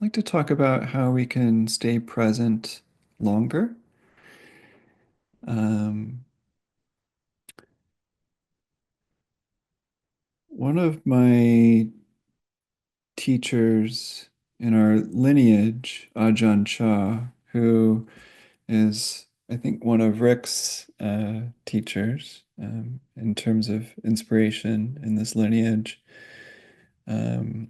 like to talk about how we can stay present longer. Um, One of my teachers in our lineage, Ajahn Chah, who is, I think, one of Rick's teachers in terms of inspiration in this lineage, um,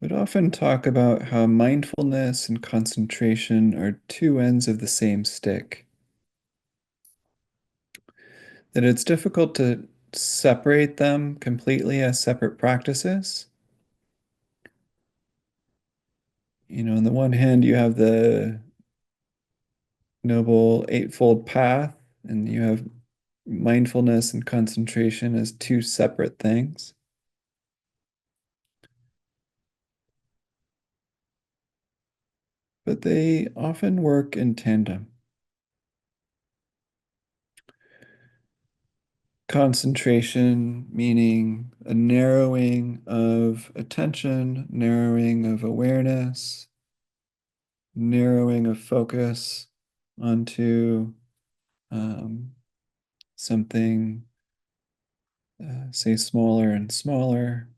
would often talk about how mindfulness and concentration are two ends of the same stick. That it's difficult to separate them completely as separate practices. On the one hand, you have the Noble Eightfold Path, and you have mindfulness and concentration as two separate things, but they often work in tandem. Concentration meaning a narrowing of attention, narrowing of awareness, narrowing of focus onto um, something, say, smaller and smaller,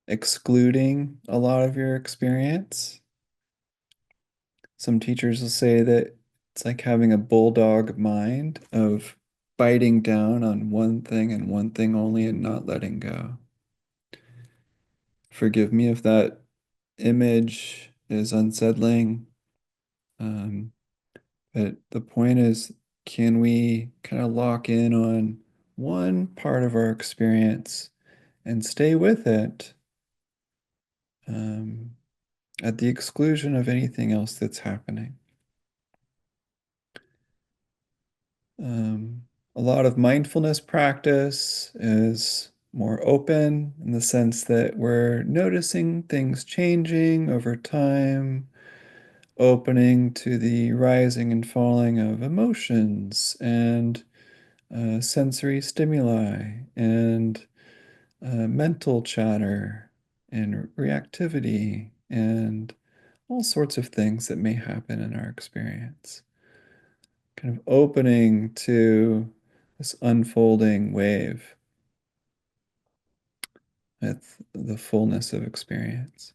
excluding a lot of your experience. Some teachers will say that it's like having a bulldog mind of biting down on one thing and one thing only and not letting go. Forgive me if that image is unsettling. Um, but the point is, can we kind of lock in on one part of our experience and stay with it um, at the exclusion of anything else that's happening? Um, a lot of mindfulness practice is more open in the sense that we're noticing things changing over time, opening to the rising and falling of emotions and sensory stimuli and mental chatter and reactivity and all sorts of things that may happen in our experience. Kind of opening to this unfolding wave with the fullness of experience.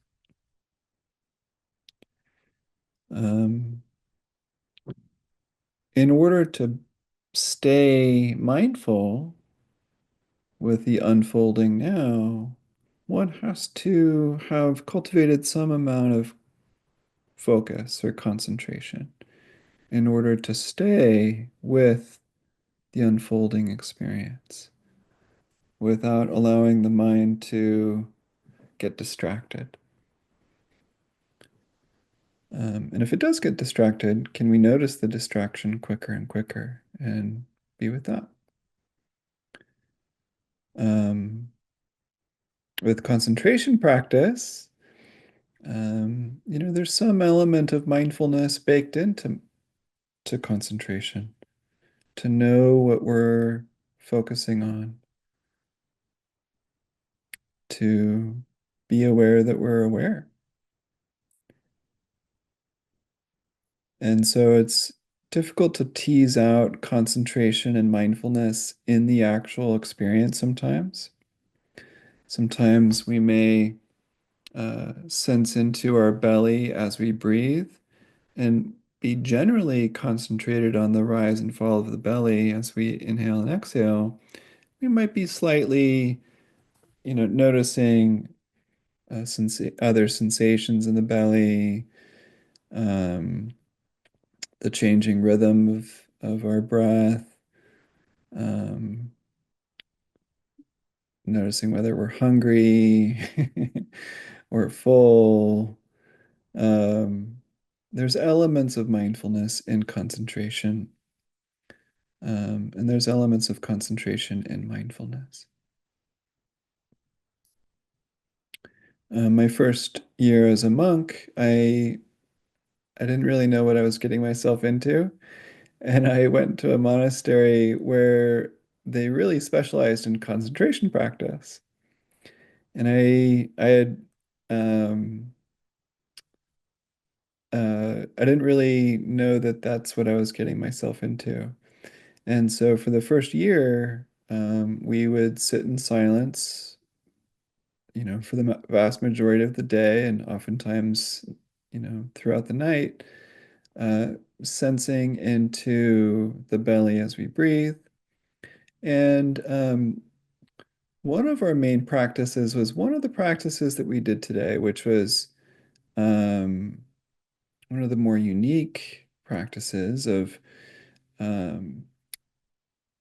Um, in order to stay mindful with the unfolding now, one has to have cultivated some amount of focus or concentration in order to stay with the unfolding experience without allowing the mind to get distracted. And if it does get distracted, can we notice the distraction quicker and quicker and be with that? Um, with concentration practice, there's some element of mindfulness baked into concentration to know what we're focusing on, to be aware that we're aware. And so it's difficult to tease out concentration and mindfulness in the actual experience sometimes. Sometimes we may sense into our belly as we breathe and be generally concentrated on the rise and fall of the belly as we inhale and exhale. We might be slightly, noticing other sensations in the belly, um, the changing rhythm of our breath, um, noticing whether we're hungry or full. Um, there's elements of mindfulness in concentration, and there's elements of concentration in mindfulness. My first year as a monk, I didn't really know what I was getting myself into, and I went to a monastery where they really specialized in concentration practice. And I had um, I didn't really know that that's what I was getting myself into. And so for the first year, we would sit in silence, for the vast majority of the day and oftentimes, throughout the night, uh, sensing into the belly as we breathe. And one of our main practices was one of the practices that we did today, which was um, one of the more unique practices of um,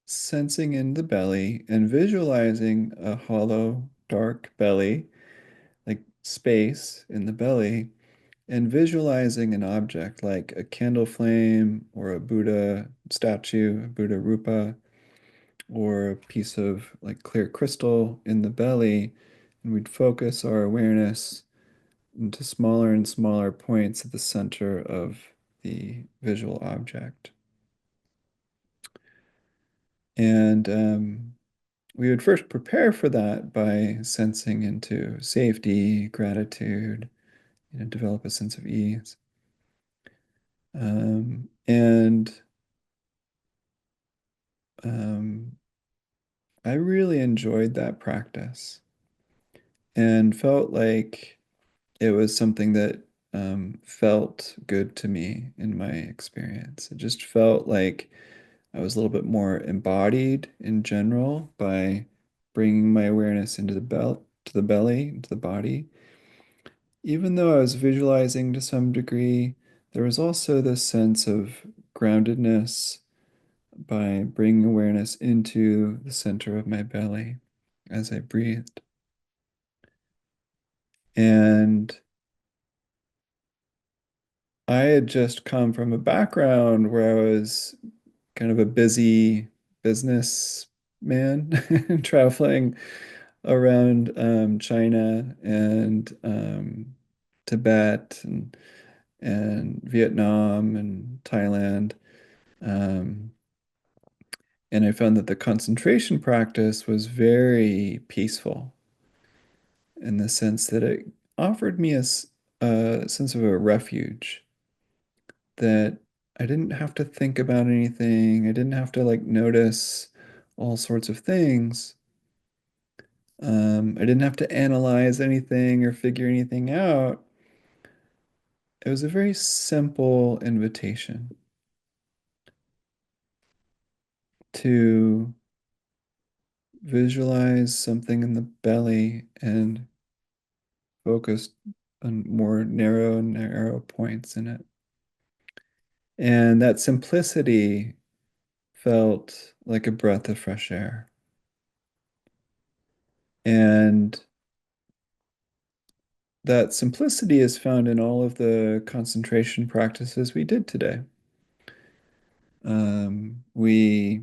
sensing in the belly and visualizing a hollow, dark belly, like space in the belly, and visualizing an object like a candle flame or a Buddha statue, a Buddha Rupa, or a piece of like clear crystal in the belly. And we'd focus our awareness into smaller and smaller points at the center of the visual object. And we would first prepare for that by sensing into safety, gratitude, develop a sense of ease. And um, I really enjoyed that practice and felt like it was something that felt good to me in my experience. It just felt like I was a little bit more embodied in general by bringing my awareness into to the belly, into the body. Even though I was visualizing to some degree, there was also this sense of groundedness by bringing awareness into the center of my belly as I breathed. And I had just come from a background where I was kind of a busy business man, traveling around China and Tibet and Vietnam and Thailand. Um, and I found that the concentration practice was very peaceful in the sense that it offered me a sense of a refuge that I didn't have to think about anything. I didn't have to like notice all sorts of things. I didn't have to analyze anything or figure anything out. It was a very simple invitation to visualize something in the belly and focus on more narrow and narrow points in it. And that simplicity felt like a breath of fresh air. And that simplicity is found in all of the concentration practices we did today. We,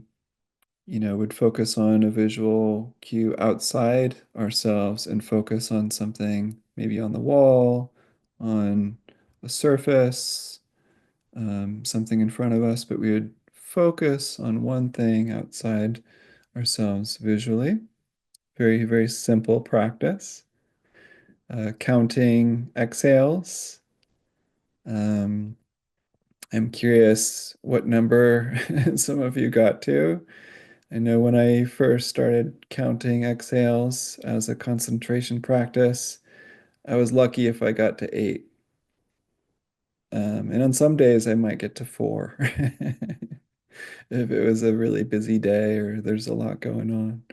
would focus on a visual cue outside ourselves and focus on something maybe on the wall, on a surface, something in front of us, but we would focus on one thing outside ourselves visually. Very, very simple practice. Counting exhales. Um, I'm curious what number some of you got to. I know when I first started counting exhales as a concentration practice, I was lucky if I got to 8. And on some days I might get to 4 if it was a really busy day or there's a lot going on.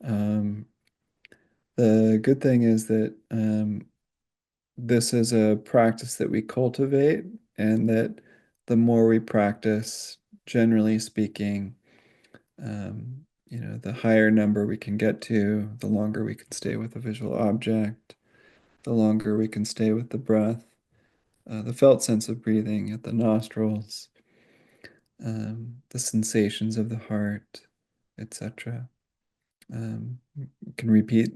Um, the good thing is that this is a practice that we cultivate, and that the more we practice, generally speaking, the higher number we can get to, the longer we can stay with a visual object, the longer we can stay with the breath, the felt sense of breathing at the nostrils, the sensations of the heart, etc. You can repeat,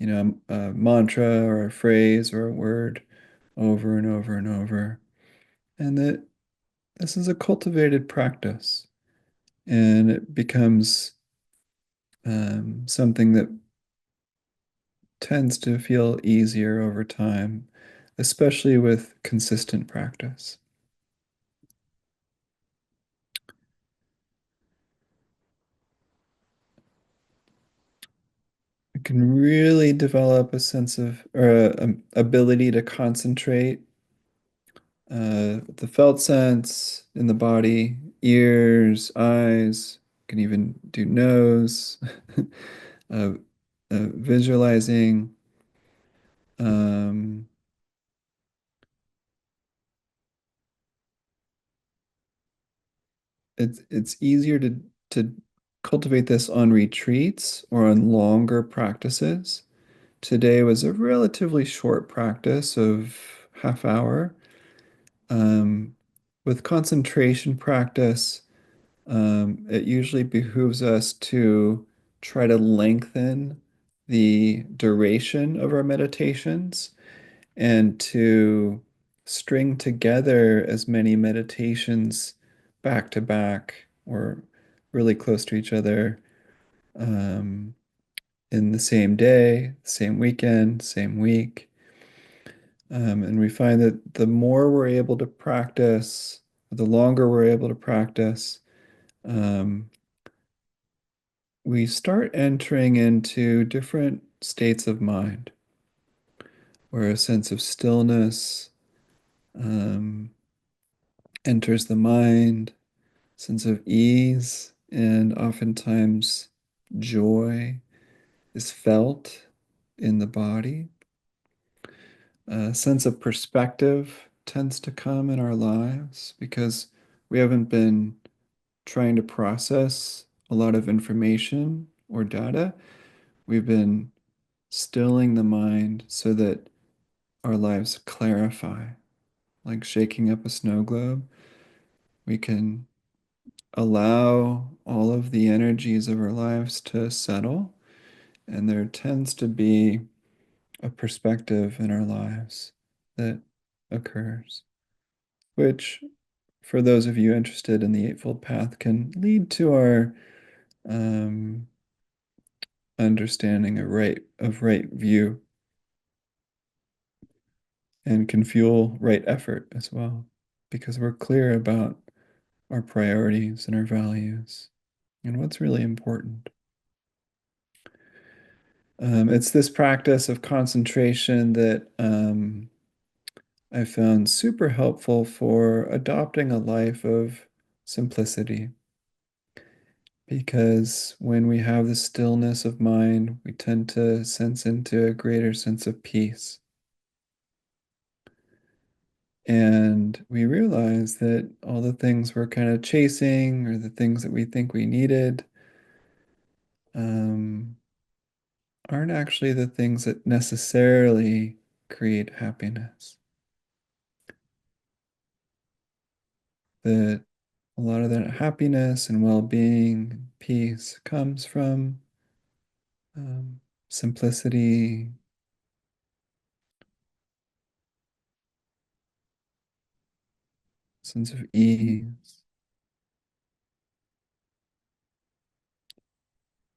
a mantra or a phrase or a word over and over and over, and that this is a cultivated practice, and it becomes something that tends to feel easier over time, especially with consistent practice. It can really develop a sense of or ability to concentrate the felt sense in the body, ears, eyes, can even do nose, uh, visualizing. Um, it's easier to cultivate this on retreats or on longer practices. Today was a relatively short practice of half hour. Um, with concentration practice, it usually behooves us to try to lengthen the duration of our meditations and to string together as many meditations back to back or really close to each other um, in the same day, same weekend, same week. And we find that the more we're able to practice, the longer we're able to practice, um, we start entering into different states of mind where a sense of stillness um, enters the mind, sense of ease, and oftentimes joy is felt in the body. A sense of perspective tends to come in our lives because we haven't been trying to process a lot of information or data. We've been stilling the mind so that our lives clarify, like shaking up a snow globe. We can allow all of the energies of our lives to settle, and there tends to be a perspective in our lives that occurs, which, for those of you interested in the Eightfold Path, can lead to our um, understanding of right view and can fuel right effort as well, because we're clear about our priorities and our values and what's really important. It's this practice of concentration that I found super helpful for adopting a life of simplicity. Because when we have the stillness of mind, we tend to sense into a greater sense of peace. And we realize that all the things we're kind of chasing or the things that we think we needed um, aren't actually the things that necessarily create happiness. That a lot of that happiness and well-being and peace comes from um, simplicity, sense of ease,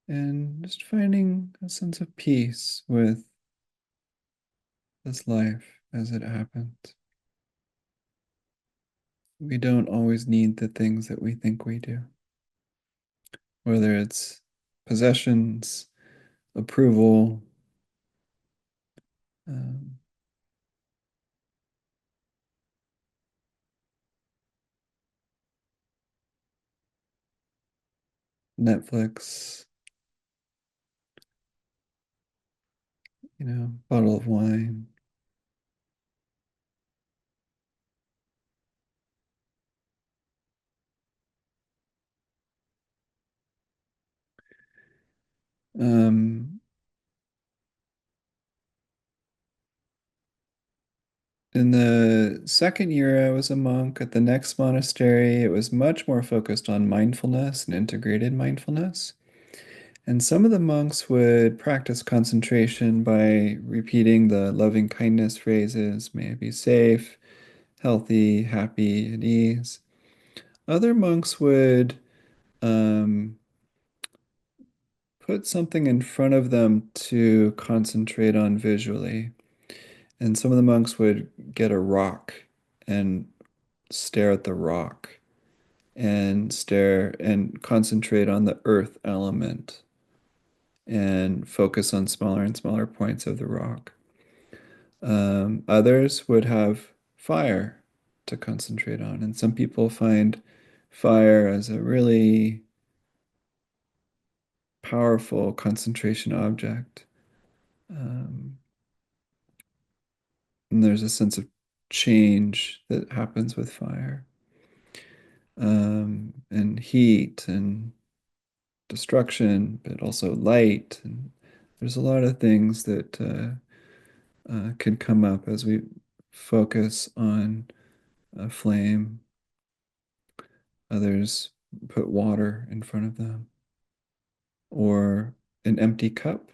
and just finding a sense of peace with this life as it happens. We don't always need the things that we think we do, whether it's possessions, approval, um, Netflix, bottle of wine. Um, in the second year, I was a monk at the next monastery. It was much more focused on mindfulness and integrated mindfulness. And some of the monks would practice concentration by repeating the loving kindness phrases, may I be safe, healthy, happy, at ease. Other monks would um, put something in front of them to concentrate on visually. And some of the monks would get a rock and stare at the rock and stare and concentrate on the earth element and focus on smaller and smaller points of the rock. Others would have fire to concentrate on, and some people find fire as a really powerful concentration object. Um, and there's a sense of change that happens with fire, and heat and destruction, but also light. And there's a lot of things that can come up as we focus on a flame. Others put water in front of them or an empty cup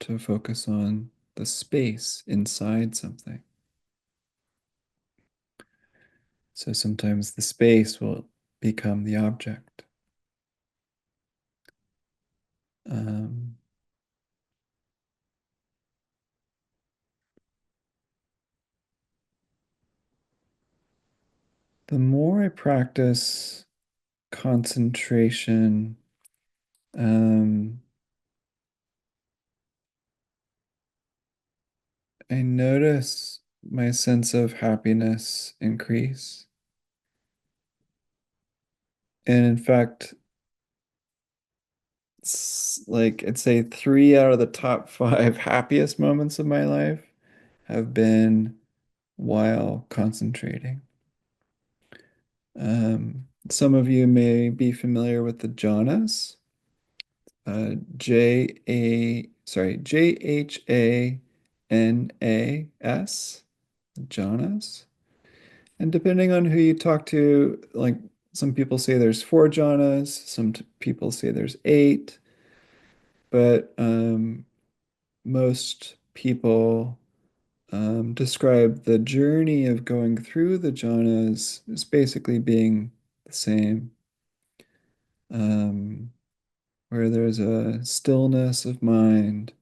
to focus on the space inside something. So sometimes the space will become the object. Um, the more I practice concentration, um, I notice my sense of happiness increase. And in fact, like I'd say 3 out of the top five happiest moments of my life have been while concentrating. Some of you may be familiar with the jhanas, Jhanas, jhanas. And depending on who you talk to, like some people say there's four jhanas, some people say there's eight, but most people describe the journey of going through the jhanas as basically being the same, um, where there's a stillness of mind,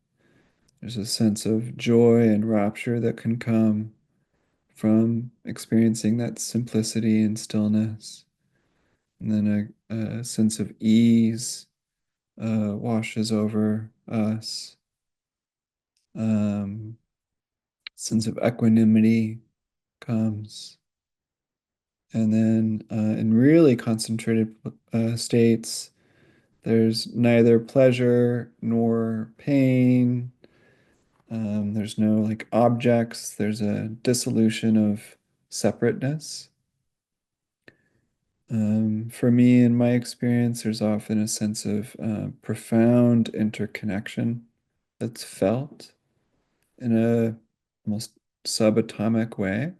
there's a sense of joy and rapture that can come from experiencing that simplicity and stillness. And then a sense of ease washes over us. Um, sense of equanimity comes. And then in really concentrated states, there's neither pleasure nor pain. There's no like objects. There's a dissolution of separateness. For me, in my experience, there's often a sense of profound interconnection that's felt in a almost subatomic way,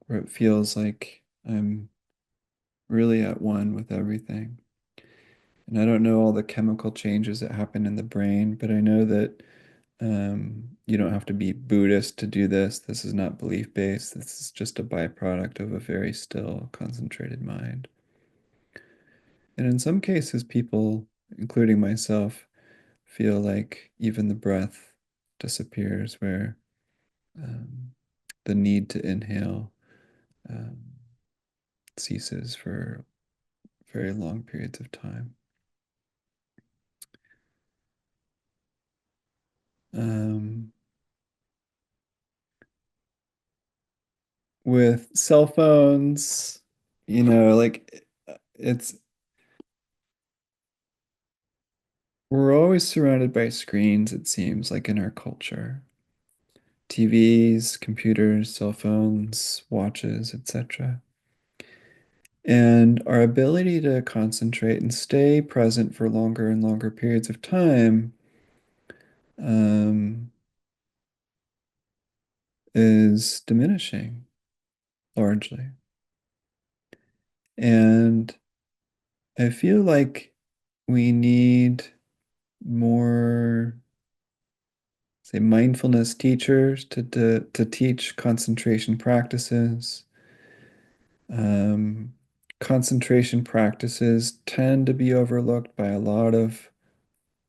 where it feels like I'm really at one with everything. And I don't know all the chemical changes that happen in the brain, but I know that you don't have to be Buddhist to do this. This is not belief-based. This is just a byproduct of a very still, concentrated mind. And in some cases, people, including myself, feel like even the breath disappears, where um, the need to inhale um, ceases for very long periods of time. Um, with cell phones, like it's we're always surrounded by screens, it seems like in our culture. TVs, computers, cell phones, watches, etc. And our ability to concentrate and stay present for longer and longer periods of time um, is diminishing largely. And I feel like we need more, say, mindfulness teachers to teach concentration practices. Um, concentration practices tend to be overlooked by a lot of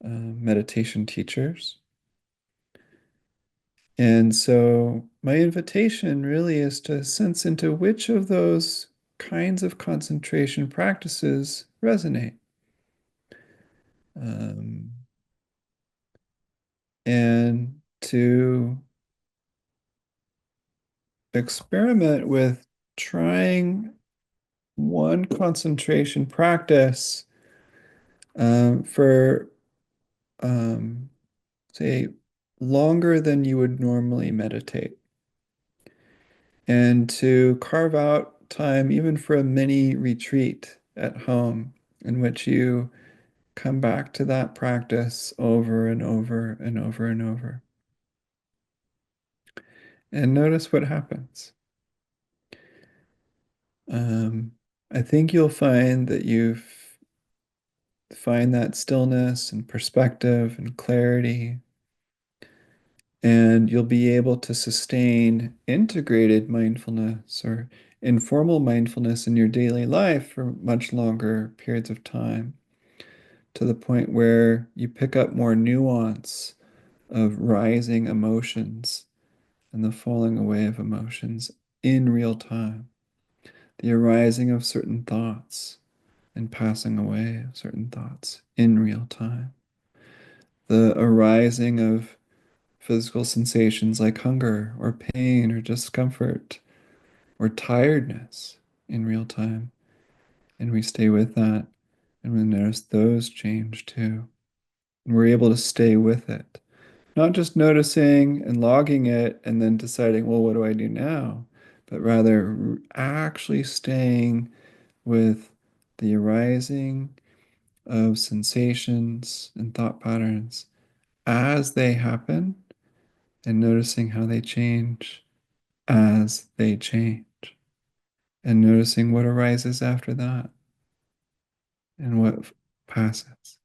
meditation teachers. And so my invitation really is to sense into which of those kinds of concentration practices resonate. Um, and to experiment with trying one concentration practice for, um, say, longer than you would normally meditate, and to carve out time even for a mini retreat at home in which you come back to that practice over and over and over and over. And notice what happens. Um, I think you'll find that you find that stillness and perspective and clarity, and you'll be able to sustain integrated mindfulness or informal mindfulness in your daily life for much longer periods of time, to the point where you pick up more nuance of rising emotions and the falling away of emotions in real time, the arising of certain thoughts and passing away of certain thoughts in real time, the arising of physical sensations like hunger or pain or discomfort or tiredness in real time. And we stay with that, and we notice those change too. And we're able to stay with it, not just noticing and logging it and then deciding, well, what do I do now? But rather actually staying with the arising of sensations and thought patterns as they happen, and noticing how they change as they change, and noticing what arises after that and what passes,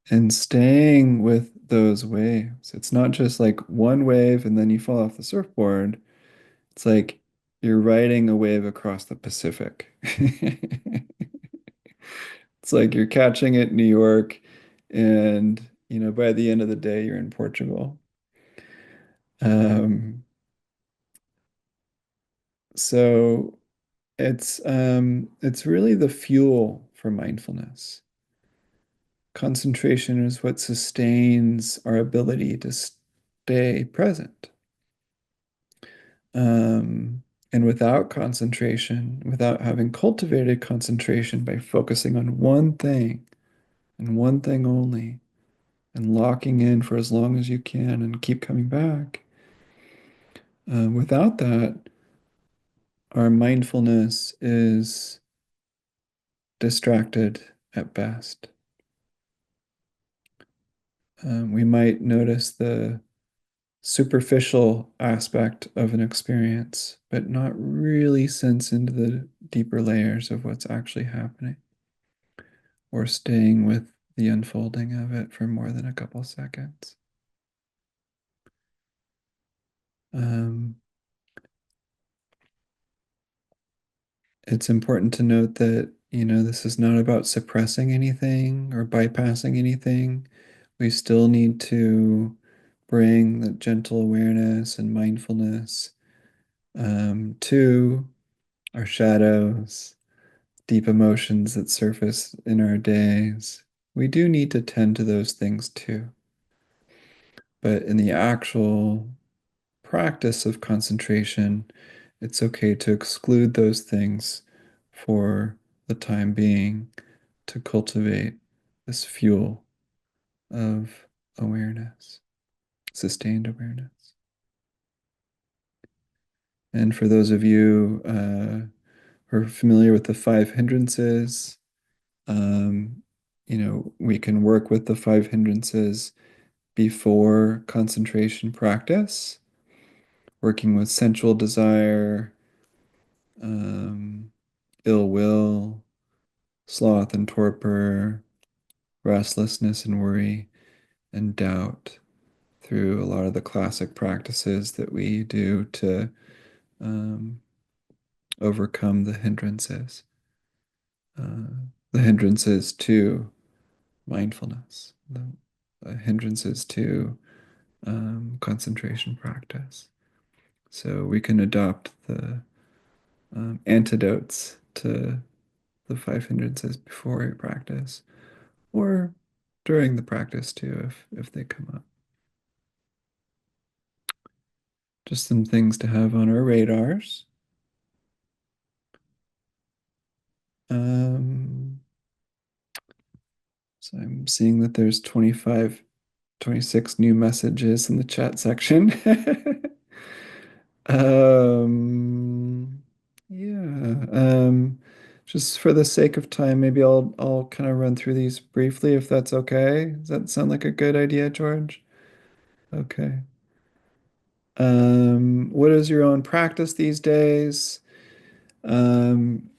and staying with those waves. It's not just like one wave and then you fall off the surfboard. It's like you're riding a wave across the Pacific. It's like you're catching it in New York, and by the end of the day you're in Portugal. Um, so it's really the fuel for mindfulness. Concentration is what sustains our ability to stay present. Um, and without concentration, without having cultivated concentration by focusing on one thing and one thing only, and locking in for as long as you can and keep coming back, without that, our mindfulness is distracted at best. We might notice the superficial aspect of an experience, but not really sense into the deeper layers of what's actually happening, or staying with the unfolding of it for more than a couple seconds. Um, it's important to note that, this is not about suppressing anything or bypassing anything. We still need to bring the gentle awareness and mindfulness to our shadows, deep emotions that surface in our days. We do need to tend to those things too. But in the actual practice of concentration, it's okay to exclude those things for the time being, to cultivate this fuel of awareness, sustained awareness. And for those of you who are familiar with the five hindrances, um, we can work with the five hindrances before concentration practice, working with sensual desire, um, ill will, sloth and torpor, restlessness and worry, and doubt, through a lot of the classic practices that we do to um, overcome uh, the hindrances to mindfulness. the hindrances to concentration practice. So we can adopt the antidotes to the five hindrances before we practice, or during the practice too, if they come up. Just some things to have on our radars. Um, so I'm seeing that there's 25, 26 new messages in the chat section. Yeah. Just for the sake of time, maybe I'll kind of run through these briefly if that's okay. Does that sound like a good idea, George? Okay. What is your own practice these days? Um,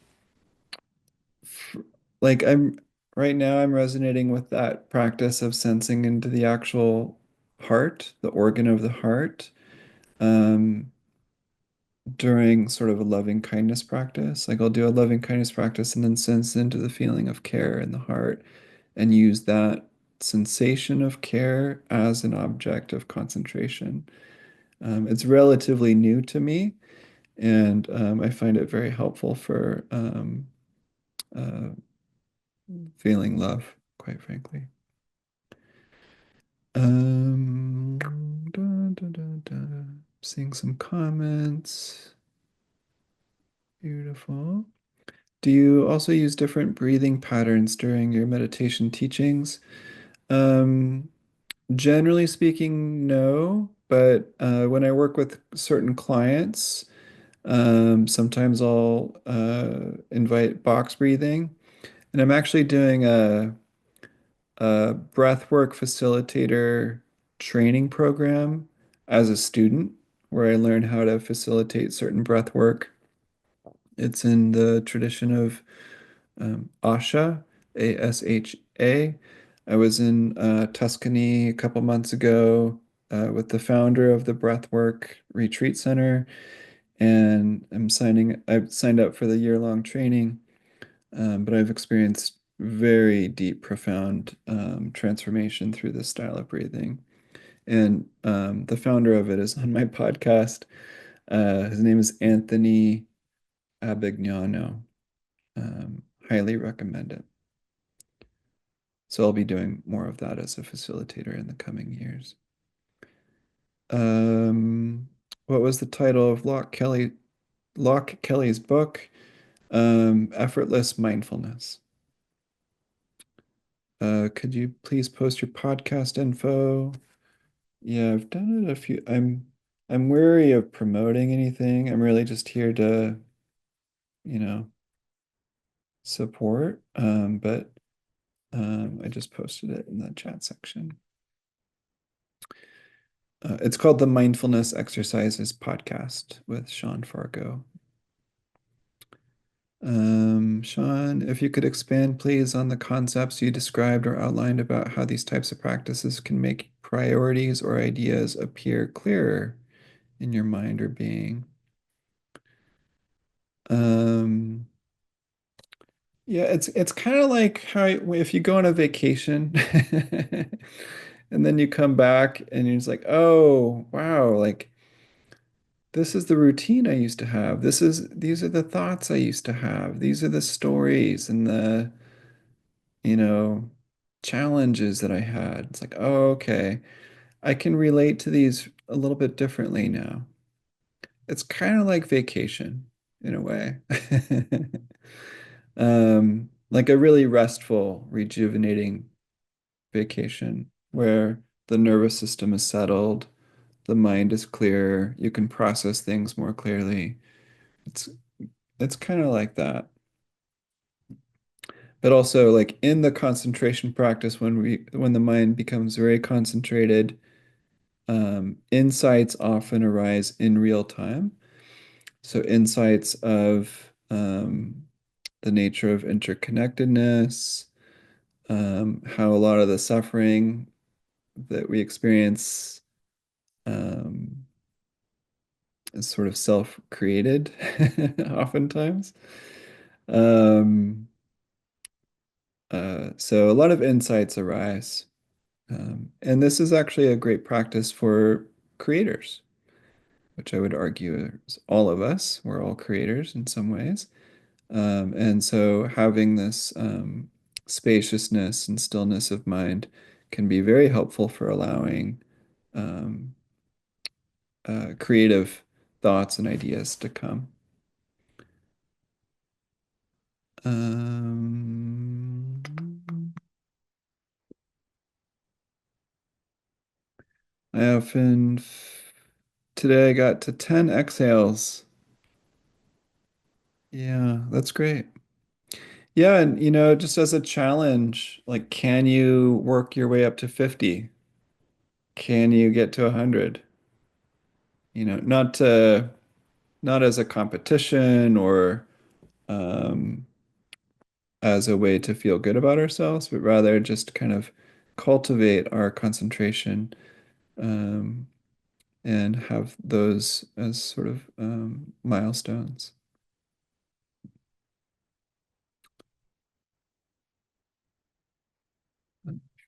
f- like I'm right now, I'm resonating with that practice of sensing into the actual heart, the organ of the heart. Um, during sort of a loving kindness practice. Like I'll do a loving kindness practice and then sense into the feeling of care in the heart and use that sensation of care as an object of concentration. It's relatively new to me, and I find it very helpful for uh, feeling love, quite frankly. Dun, dun, dun, dun. Seeing some comments. Beautiful. Do you also use different breathing patterns during your meditation teachings? Um, Generally speaking, no. But when I work with certain clients, sometimes I'll invite box breathing. And I'm actually doing a breathwork facilitator training program as a student where I learn how to facilitate certain breath work. It's in the tradition of Asha, ASHA. I was in Tuscany a couple months ago with the founder of the Breathwork Retreat Center, and I've signed up for the year-long training, but I've experienced very deep, profound transformation through this style of breathing. And the founder of it is on my podcast. His name is Anthony Abignano. Highly recommend it. So I'll be doing more of that as a facilitator in the coming years. Um, what was the title of Locke Kelly's book? Effortless Mindfulness. Could you please post your podcast info? Yeah, I've done it a few. I'm wary of promoting anything. I'm really just here to, you know, support. But I just posted it in the chat section. It's called the Mindfulness Exercises Podcast with Sean Fargo. Sean, if you could expand, please, on the concepts you described or outlined about how these types of practices can make priorities or ideas appear clearer in your mind or being. Um, yeah, it's kind of like how if you go on a vacation and then you come back and you're just like, oh, wow, like this is the routine I used to have. These are the thoughts I used to have. These are the stories and the, you know, challenges that I had. It's like, oh, okay. I can relate to these a little bit differently now. It's kind of like vacation in a way. Like a really restful, rejuvenating vacation where the nervous system is settled, the mind is clear, you can process things more clearly. It's it's kind of like that. But also like in the concentration practice when the mind becomes very concentrated, insights often arise in real time. So insights of the nature of interconnectedness, how a lot of the suffering that we experience um, is sort of self-created oftentimes. Um, so a lot of insights arise. And this is actually a great practice for creators, which I would argue is all of us. We're all creators in some ways. And so having this spaciousness and stillness of mind can be very helpful for allowing um, creative thoughts and ideas to come. Um, I often, today I got to 10 exhales. Yeah, that's great. Yeah, and just as a challenge, like, can you work your way up to 50? Can you get to 100? Not as a competition or um, as a way to feel good about ourselves, but rather just kind of cultivate our concentration um, and have those as sort of milestones.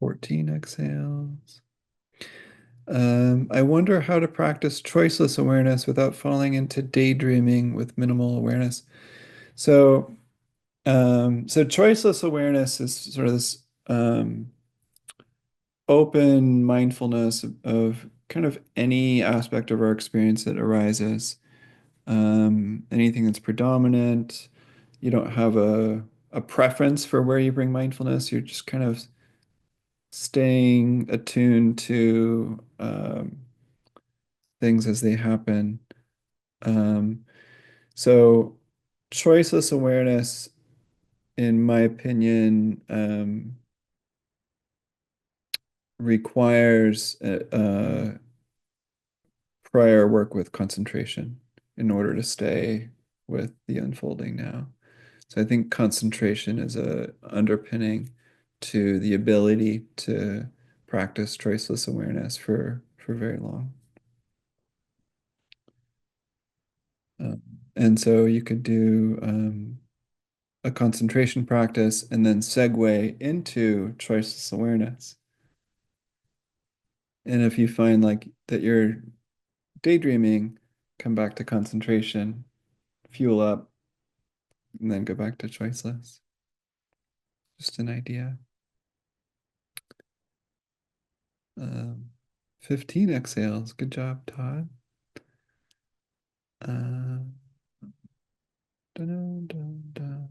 14 exhales. I wonder how to practice choiceless awareness without falling into daydreaming with minimal awareness. So, so choiceless awareness is sort of this open mindfulness of kind of any aspect of our experience that arises, anything that's predominant. You don't have a preference for where you bring mindfulness. You're just kind of staying attuned to things as they happen. Um, so choiceless awareness, in my opinion, requires prior work with concentration in order to stay with the unfolding now. So I think concentration is a underpinning to the ability to practice choiceless awareness for very long. Um, and so you could do a concentration practice and then segue into choiceless awareness. And if you find like that you're daydreaming, come back to concentration, fuel up, and then go back to choiceless. Just an idea. Um, 15 exhales. Good job, Todd. Uh, dun, dun, dun.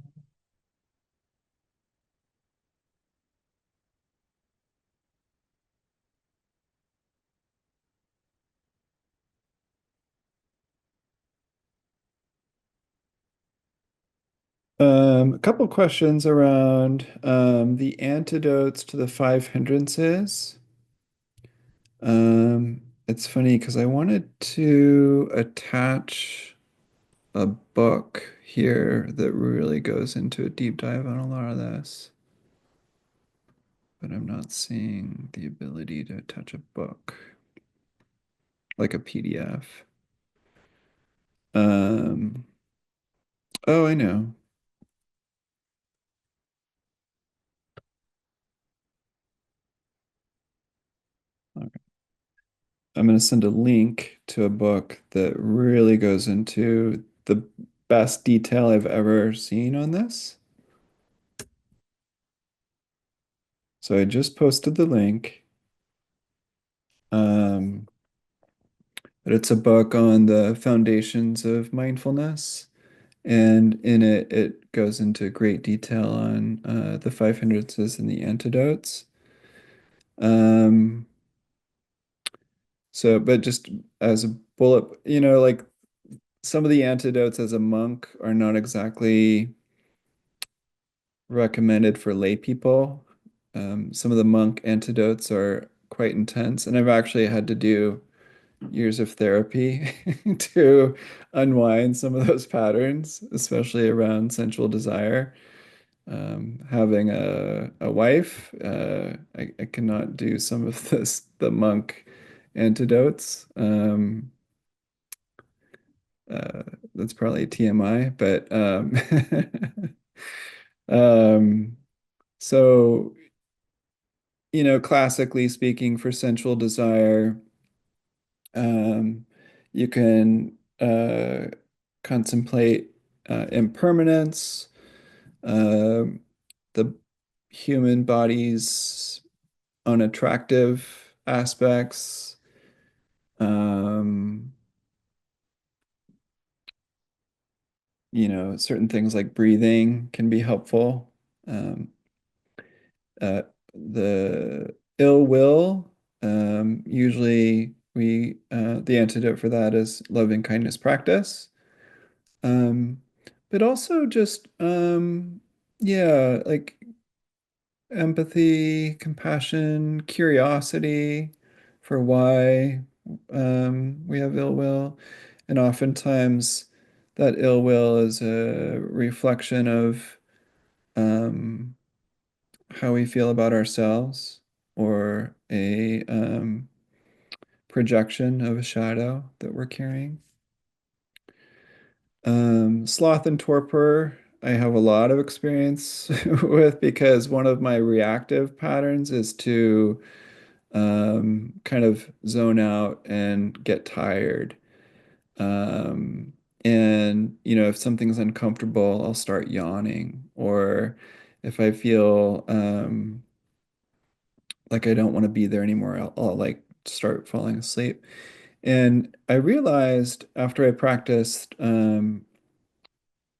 A couple questions around the antidotes to the five hindrances. It's funny because I wanted to attach a book here that really goes into a deep dive on a lot of this, but I'm not seeing the ability to attach a book like a PDF. Um, oh, I know. Okay. I'm going to send a link to a book that really goes into the best detail I've ever seen on this. So I just posted the link. Um, but it's a book on the foundations of mindfulness. And in it, it goes into great detail on the five hindrances and the antidotes. Um, but just as a bullet, like some of the antidotes as a monk are not exactly recommended for lay people. Some of the monk antidotes are quite intense, and I've actually had to do years of therapy to unwind some of those patterns, especially around sensual desire. Having a wife, I cannot do some of the monk antidotes. Uh, that's probably TMI, but um, so classically speaking, for sensual desire, um, you can contemplate impermanence, um, the human body's unattractive aspects. Um, certain things like breathing can be helpful. Um, uh, the ill will, usually the antidote for that is loving kindness practice. Um, but also just, yeah, like empathy, compassion, curiosity for why we have ill will. And oftentimes that ill will is a reflection of um, how we feel about ourselves or a projection of a shadow that we're carrying. Sloth and torpor, I have a lot of experience with because one of my reactive patterns is to kind of zone out and get tired. Um, and, if something's uncomfortable, I'll start yawning. Or if I feel like I don't want to be there anymore, I'll like start falling asleep. And I realized after I practiced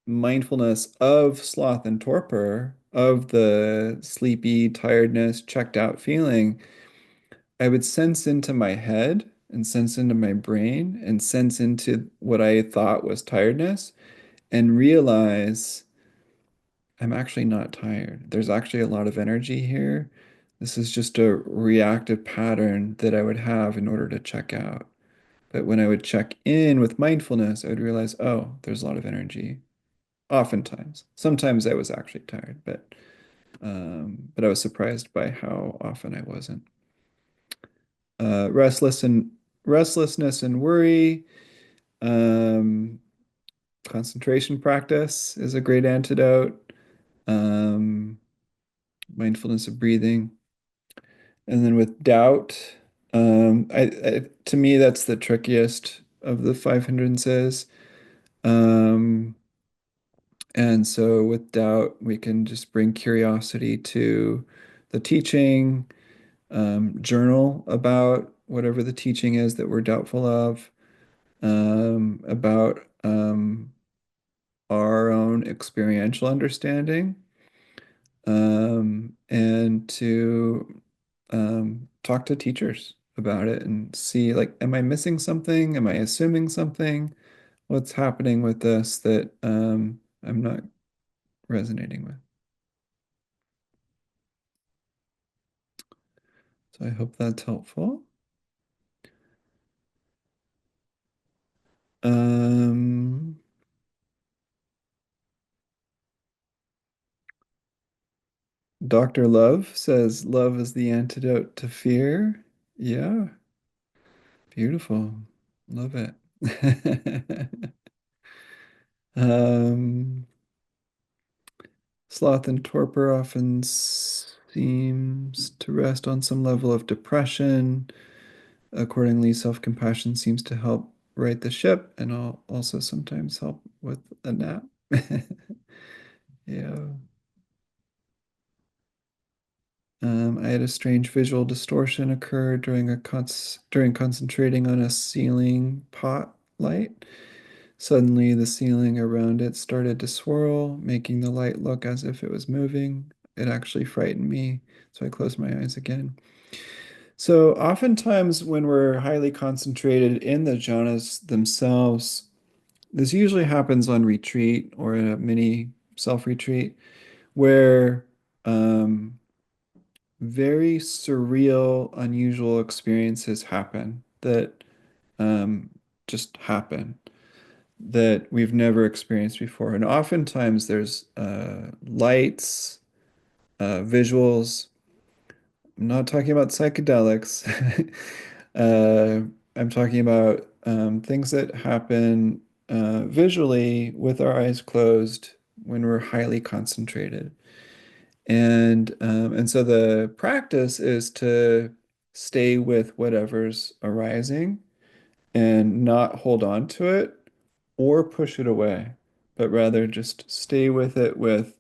mindfulness of sloth and torpor, of the sleepy, tiredness, checked out feeling, I would sense into my head and sense into my brain and sense into what I thought was tiredness and realize I'm actually not tired. There's actually a lot of energy here. This is just a reactive pattern that I would have in order to check out. But when I would check in with mindfulness, I would realize, oh, there's a lot of energy. Oftentimes. Sometimes I was actually tired, but I was surprised by how often I wasn't. Uh, restless and restlessness and worry. Um, Concentration practice is a great antidote. Um, Mindfulness of breathing. And then with doubt, to me, that's the trickiest of the five hindrances. Um, and so with doubt, we can just bring curiosity to the teaching, journal about whatever the teaching is that we're doubtful of, about our own experiential understanding, and to talk to teachers about it and see, like, am I missing something? Am I assuming something? What's happening with this that I'm not resonating with? So I hope that's helpful. Um, Dr. Love says love is the antidote to fear. Yeah, beautiful. Love it. Um, Sloth and torpor often seems to rest on some level of depression. Accordingly, self-compassion seems to help right the ship and also sometimes help with a nap. Yeah. I had a strange visual distortion occur during concentrating on a ceiling pot light. Suddenly, the ceiling around it started to swirl, making the light look as if it was moving. It actually frightened me, so I closed my eyes again. So, oftentimes, when we're highly concentrated in the jhanas themselves, this usually happens on retreat or in a mini self retreat where very surreal, unusual experiences happen that um, just happen that we've never experienced before. And oftentimes there's lights, visuals. I'm not talking about psychedelics. uh, I'm talking about things that happen visually with our eyes closed when we're highly concentrated. And so the practice is to stay with whatever's arising and not hold on to it or push it away, but rather just stay with it with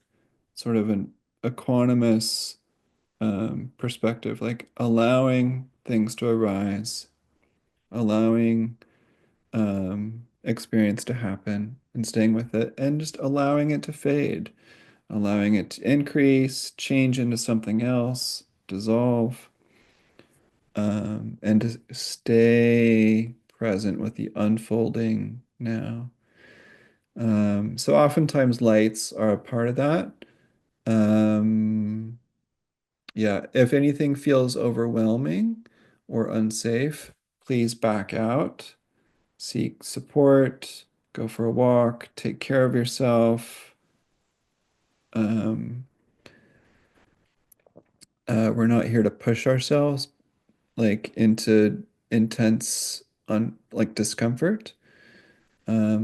sort of an equanimous perspective, like allowing things to arise, allowing experience to happen and staying with it, and just allowing it to fade, allowing it to increase, change into something else, dissolve, and to stay present with the unfolding now. So oftentimes lights are a part of that. Um, yeah, if anything feels overwhelming or unsafe, please back out, seek support, go for a walk, take care of yourself. Um, we're not here to push ourselves like into intense like discomfort.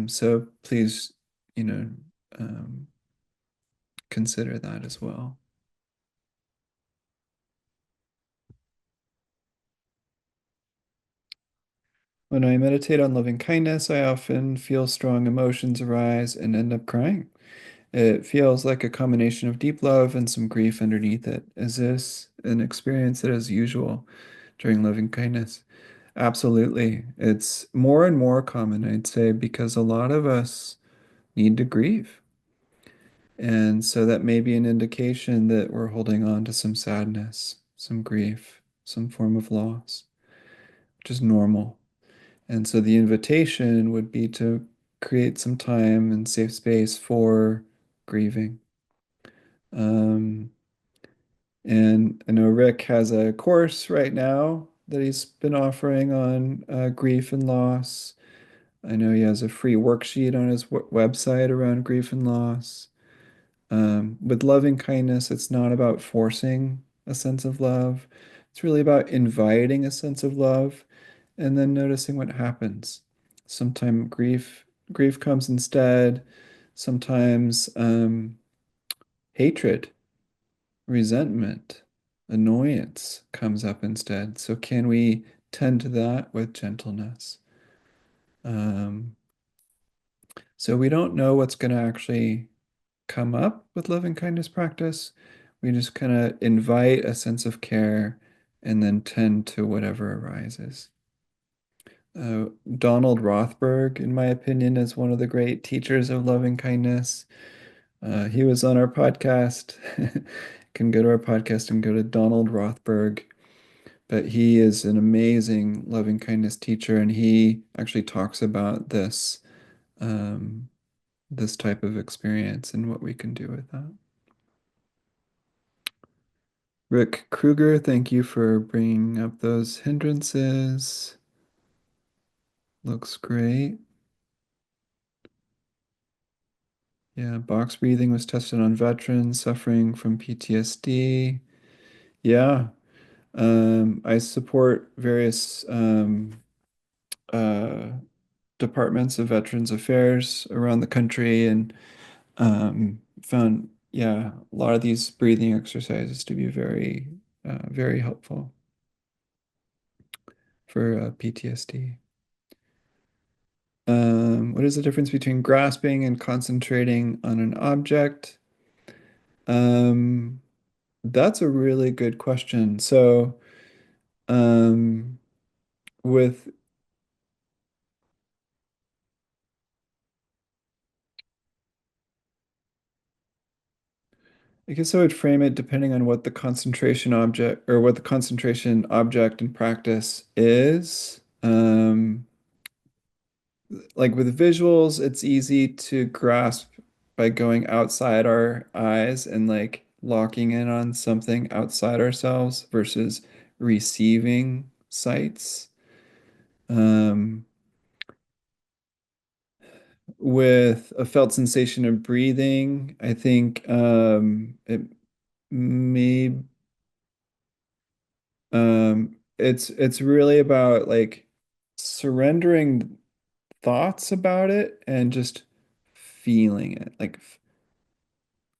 So please, you know, um, consider that as well. When I meditate on loving kindness, I often feel strong emotions arise and end up crying. It feels like a combination of deep love and some grief underneath it. Is this an experience that is usual during loving kindness? Absolutely. It's more and more common, I'd say, because a lot of us need to grieve. And so that may be an indication that we're holding on to some sadness, some grief, some form of loss, which is normal. And so the invitation would be to create some time and safe space for grieving. Um, and I know Rick has a course right now that he's been offering on grief and loss. I know he has a free worksheet on his website around grief and loss. With loving kindness, it's not about forcing a sense of love. It's really about inviting a sense of love and then noticing what happens. Sometimes grief comes instead. Sometimes hatred, resentment, annoyance comes up instead. So can we tend to that with gentleness? Um, so we don't know what's going to actually come up with loving kindness practice. We just kind of invite a sense of care and then tend to whatever arises. Donald Rothberg, in my opinion, is one of the great teachers of loving kindness. He was on our podcast. Can go to our podcast and go to Donald Rothberg. But he is an amazing loving kindness teacher, and he actually talks about um, this type of experience and what we can do with that. Rick Kruger, thank you for bringing up those hindrances. Looks great. Yeah, box breathing was tested on veterans suffering from PTSD. Yeah, I support various uh, departments of Veterans Affairs around the country and found, yeah, a lot of these breathing exercises to be very helpful for PTSD. What is the difference between grasping and concentrating on an object? Um, that's a really good question. So, um, with, I guess I would frame it depending on what the concentration object or what the concentration object in practice is. Like with visuals, it's easy to grasp by going outside our eyes and like locking in on something outside ourselves versus receiving sights. Um, with a felt sensation of breathing, I think it may it's really about like surrendering thoughts about it and just feeling it, like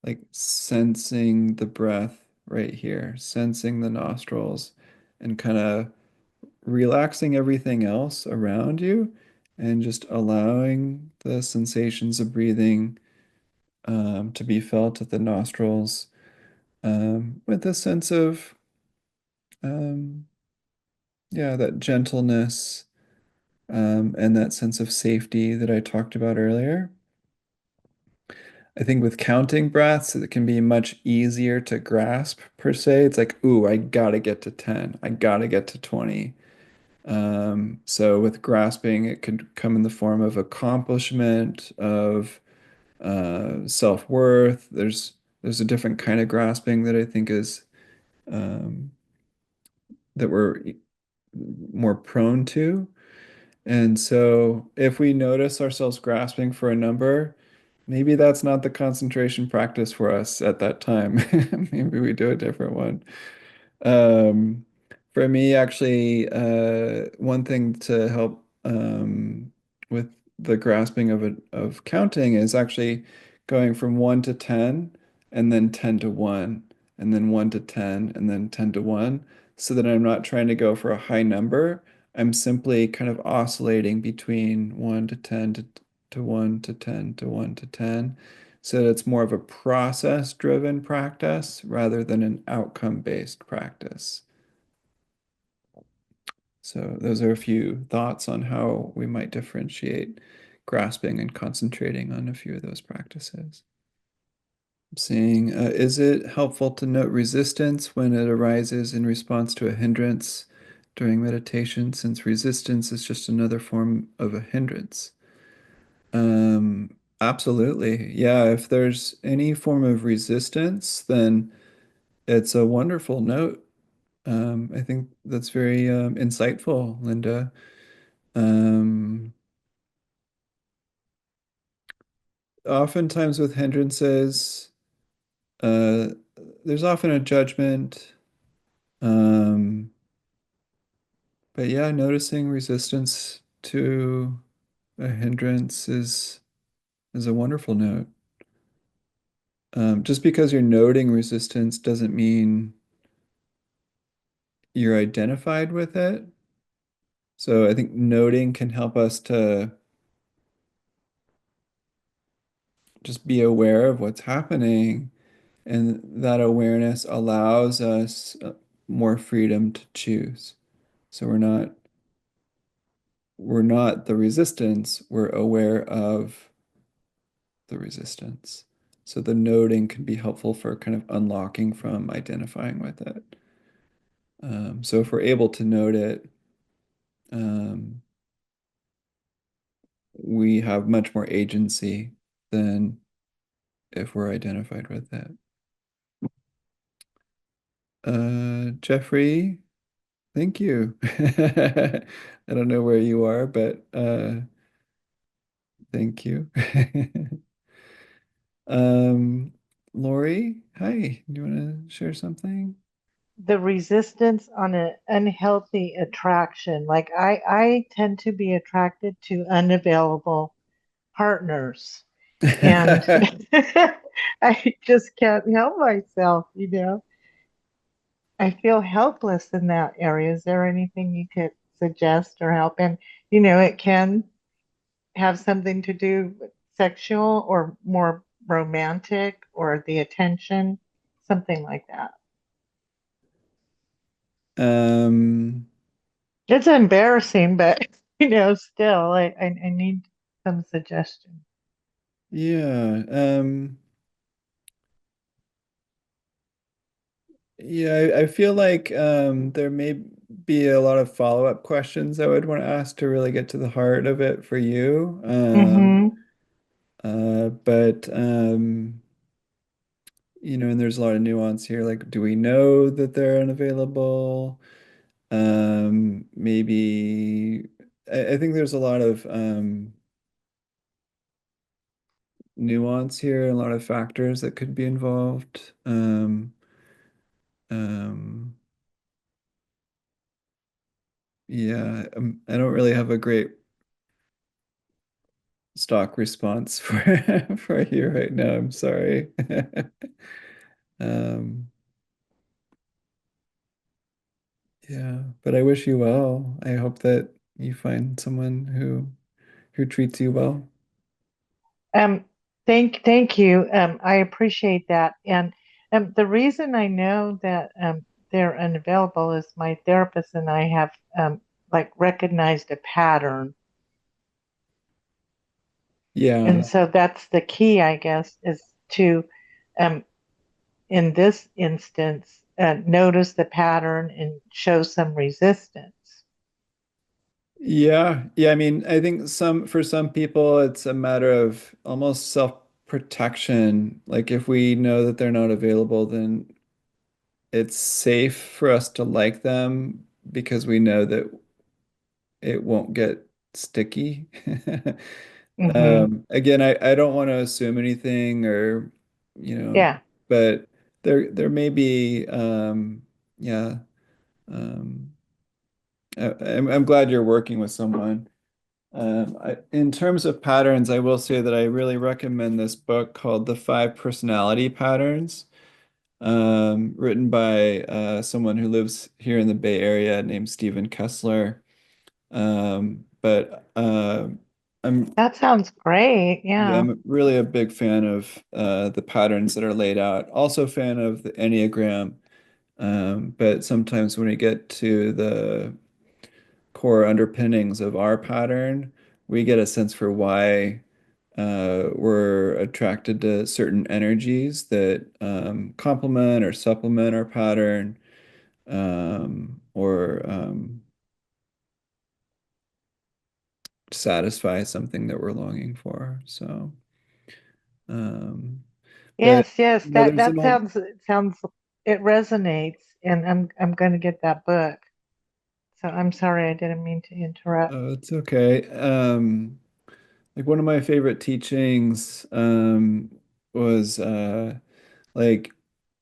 like sensing the breath right here, sensing the nostrils, and kind of relaxing everything else around you and just allowing the sensations of breathing to be felt at the nostrils with a sense of, um, yeah, that gentleness and that sense of safety that I talked about earlier. I think with counting breaths, it can be much easier to grasp per se. It's like, ooh, I gotta get to 10. I gotta get to 20. So with grasping, it could come in the form of accomplishment, of self-worth. There's a different kind of grasping that I think is um, that we're more prone to. And so if we notice ourselves grasping for a number, maybe that's not the concentration practice for us at that time. Maybe we do a different one. Um, for me, actually, one thing to help with the grasping of counting is actually going from 1 to 10 and then 10 to 1 and then 1 to 10 and then 10 to 1 so that I'm not trying to go for a high number. I'm simply kind of oscillating between 1 to 10 to 1 to 10 to 1 to 10. So it's more of a process-driven practice rather than an outcome-based practice. So those are a few thoughts on how we might differentiate grasping and concentrating on a few of those practices. I'm seeing, is it helpful to note resistance when it arises in response to a hindrance during meditation, since resistance is just another form of a hindrance? Absolutely. Yeah, if there's any form of resistance, then it's a wonderful note. I think that's very insightful, Linda. Um, Oftentimes with hindrances, uh, there's often a judgment. Um, but yeah, noticing resistance to a hindrance is a wonderful note. Just because you're noting resistance doesn't mean you're identified with it. So I think noting can help us to just be aware of what's happening, and that awareness allows us more freedom to choose. So we're not the resistance, we're aware of the resistance. So the noting can be helpful for kind of unlocking from identifying with it. So if we're able to note it, um, we have much more agency than if we're identified with it. Jeffrey, thank you. I don't know where you are, but thank you. Um, Lori, hi. Do you want to share something? The resistance on an unhealthy attraction. Like I tend to be attracted to unavailable partners. And I just can't help myself. I feel helpless in that area. Is there anything you could suggest or help? And, it can have something to do with sexual or more romantic or the attention, something like that. Um, It's embarrassing, but still, I need some suggestion. yeah. Yeah, I feel like there may be a lot of follow-up questions I would want to ask to really get to the heart of it for you. Mm-hmm. And there's a lot of nuance here. Like, do we know that they're unavailable? Maybe I think there's a lot of nuance here, a lot of factors that could be involved. Um, yeah, I don't really have a great stock response for for you right now. I'm sorry. Um, yeah, but I wish you well. I hope that you find someone who treats you well. Um, thank you. I appreciate that. And the reason I know that they're unavailable is my therapist and I have like recognized a pattern. And Yeah. so that's the key, I guess, is to, um, in this instance, notice the pattern and show some resistance. Yeah. Yeah. I mean, I think for some people, it's a matter of almost self-protection. Like if we know that they're not available, then it's safe for us to like them because we know that it won't get sticky. Hmm. Again, I don't want to assume anything or, you know, Yeah. but there may be, yeah. Um, I'm glad you're working with someone. In terms of patterns, I will say that I really recommend this book called The Five Personality Patterns, written by someone who lives here in the Bay Area named Stephen Kessler. But I'm That sounds great. Yeah, Yeah. I'm really a big fan of the patterns that are laid out. Also a fan of the Enneagram. But sometimes when we get to the core underpinnings of our pattern, we get a sense for why we're attracted to certain energies that complement or supplement our pattern, or satisfy something that we're longing for. So, um, but Yes, yes. you know, That there's that an old sounds it resonates, and I'm going to get that book. So I'm sorry, I didn't mean to interrupt. Oh, it's okay. Like one of my favorite teachings was like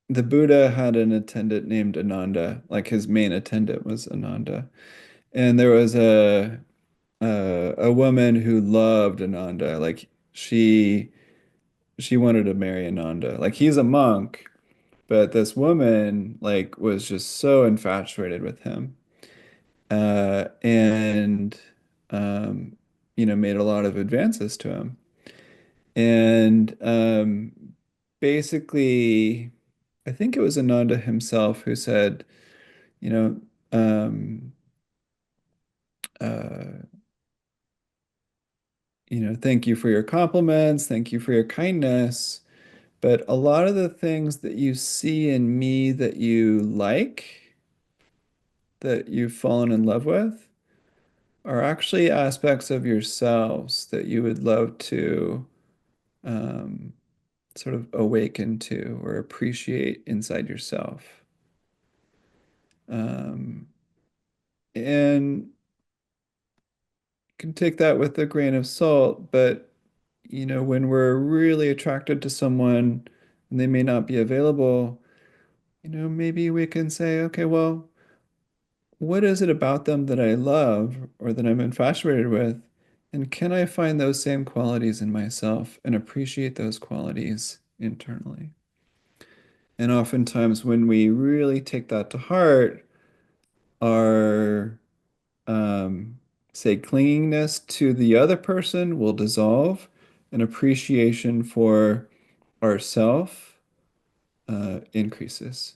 the Buddha had an attendant named Ananda, like his main attendant was Ananda. And there was a woman who loved Ananda. Like she wanted to marry Ananda. Like he's a monk, but this woman like was just so infatuated with him. And you know, made a lot of advances to him. And basically, I think it was Ananda himself who said, you know, um, uh, thank you for your compliments, thank you for your kindness, but a lot of the things that you see in me that you like, that you've fallen in love with, are actually aspects of yourselves that you would love to um, sort of awaken to or appreciate inside yourself. Um, and you can take that with a grain of salt, but when we're really attracted to someone and they may not be available, maybe we can say, okay, well, what is it about them that I love or that I'm infatuated with? And can I find those same qualities in myself and appreciate those qualities internally? And oftentimes, when we really take that to heart, our, say, clinginess to the other person will dissolve, and appreciation for ourself increases.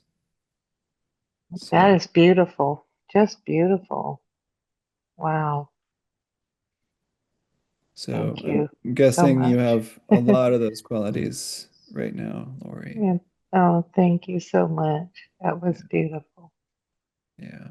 That So, is beautiful. Just beautiful. Wow. so Thank I'm you so guessing you much. have a lot of those qualities right now, Lori. And, oh, thank you so much. That was beautiful. Yeah.